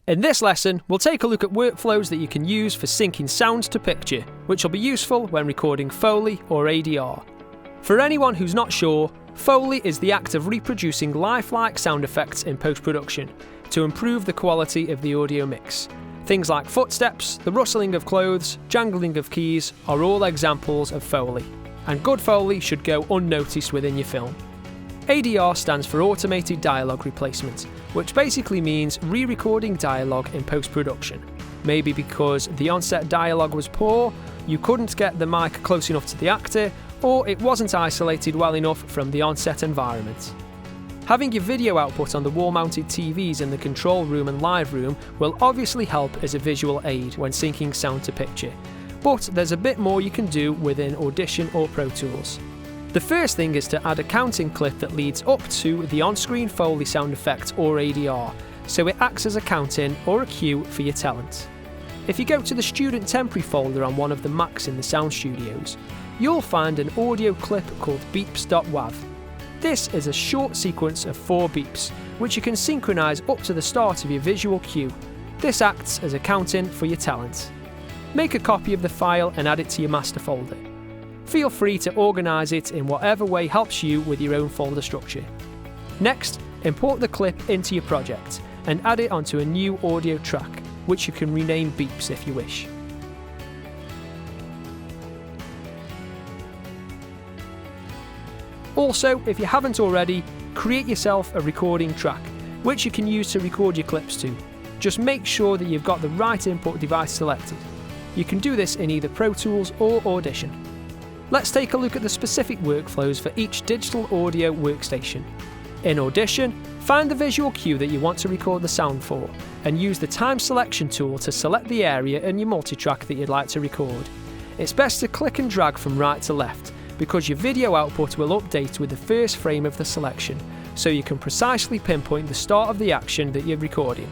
In this lesson, we'll take a look at workflows that you can use for syncing sound to picture, which will be useful when recording Foley or ADR. For anyone who's not sure, Foley is the act of reproducing lifelike sound effects in post-production to improve the quality of the audio mix. Things like footsteps, the rustling of clothes, jangling of keys are all examples of Foley, and good Foley should go unnoticed within your film. ADR stands for Automated Dialogue Replacement, which basically means re-recording dialogue in post-production. Maybe because the on-set dialogue was poor, you couldn't get the mic close enough to the actor, or it wasn't isolated well enough from the on-set environment. Having your video output on the wall-mounted TVs in the control room and live room will obviously help as a visual aid when syncing sound to picture, but there's a bit more you can do within Audition or Pro Tools. The first thing is to add a counting clip that leads up to the on-screen Foley sound effect or ADR, so it acts as a count-in or a cue for your talent. If you go to the student temporary folder on one of the Macs in the sound studios, you'll find an audio clip called beeps.wav. This is a short sequence of 4 beeps, which you can synchronise up to the start of your visual cue. This acts as a count-in for your talent. Make a copy of the file and add it to your master folder. Feel free to organise it in whatever way helps you with your own folder structure. Next, import the clip into your project and add it onto a new audio track, which you can rename Beeps if you wish. Also, if you haven't already, create yourself a recording track, which you can use to record your clips to. Just make sure that you've got the right input device selected. You can do this in either Pro Tools or Audition. Let's take a look at the specific workflows for each digital audio workstation. In Audition, find the visual cue that you want to record the sound for, and use the time selection tool to select the area in your multitrack that you'd like to record. It's best to click and drag from right to left, because your video output will update with the first frame of the selection, so you can precisely pinpoint the start of the action that you're recording.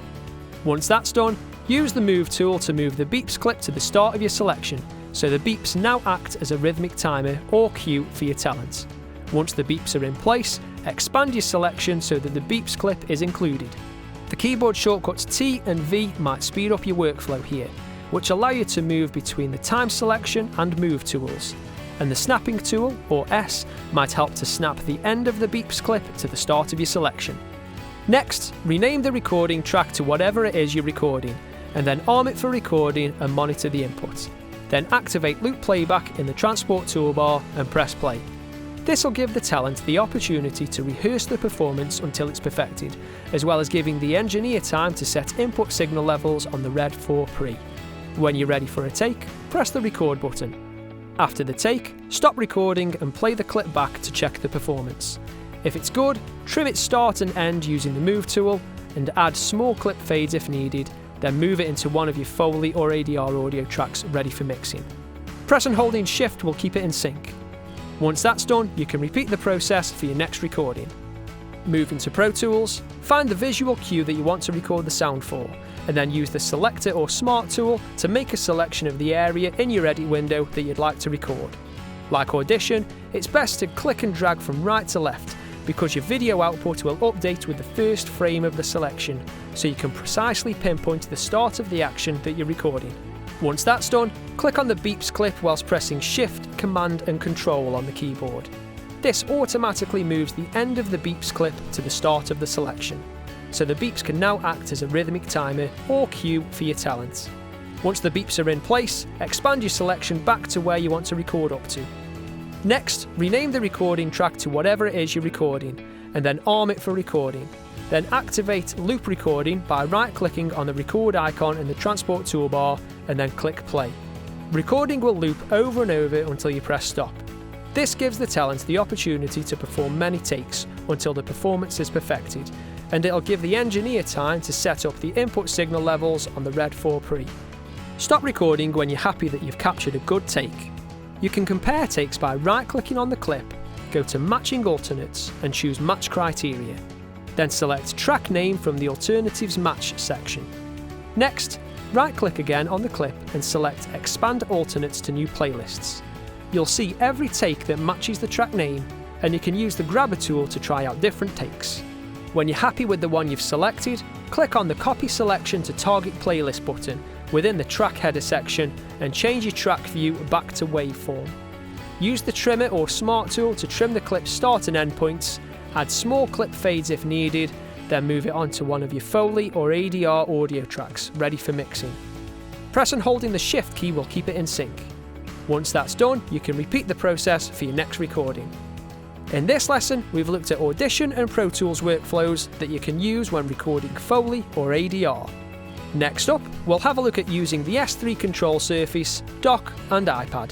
Once that's done, use the Move tool to move the beeps clip to the start of your selection, so the beeps now act as a rhythmic timer or cue for your talent. Once the beeps are in place, expand your selection so that the beeps clip is included. The keyboard shortcuts T and V might speed up your workflow here, which allow you to move between the time selection and move tools. And the snapping tool, or S, might help to snap the end of the beeps clip to the start of your selection. Next, rename the recording track to whatever it is you're recording, and then arm it for recording and monitor the input. Then activate loop playback in the transport toolbar and press play. This will give the talent the opportunity to rehearse the performance until it's perfected, as well as giving the engineer time to set input signal levels on the Red 4 pre. When you're ready for a take, press the record button. After the take, stop recording and play the clip back to check the performance. If it's good, trim its start and end using the Move tool and add small clip fades if needed, then move it into one of your Foley or ADR audio tracks ready for mixing. Press and holding Shift will keep it in sync. Once that's done, you can repeat the process for your next recording. Move into Pro Tools, find the visual cue that you want to record the sound for, and then use the Selector or Smart tool to make a selection of the area in your edit window that you'd like to record. Like Audition, it's best to click and drag from right to left, because your video output will update with the first frame of the selection, so you can precisely pinpoint the start of the action that you're recording. Once that's done, click on the beeps clip whilst pressing Shift, Command and Control on the keyboard. This automatically moves the end of the beeps clip to the start of the selection, so the beeps can now act as a rhythmic timer or cue for your talent. Once the beeps are in place, expand your selection back to where you want to record up to. Next, rename the recording track to whatever it is you're recording, and then arm it for recording. Then activate loop recording by right-clicking on the record icon in the transport toolbar and then click play. Recording will loop over and over until you press stop. This gives the talent the opportunity to perform many takes until the performance is perfected, and it'll give the engineer time to set up the input signal levels on the Red 4 pre. Stop recording when you're happy that you've captured a good take. You can compare takes by right-clicking on the clip, go to Matching Alternates and choose Match Criteria. Then select Track Name from the Alternatives Match section. Next, right-click again on the clip and select Expand Alternates to New Playlists. You'll see every take that matches the track name, and you can use the Grabber tool to try out different takes. When you're happy with the one you've selected, click on the Copy Selection to Target Playlist button within the track header section and change your track view back to waveform. Use the trimmer or smart tool to trim the clip's start and end points, add small clip fades if needed, then move it onto one of your Foley or ADR audio tracks, ready for mixing. Press and holding the Shift key will keep it in sync. Once that's done, you can repeat the process for your next recording. In this lesson, we've looked at Audition and Pro Tools workflows that you can use when recording Foley or ADR. Next up, we'll have a look at using the S3 control surface, dock and iPad.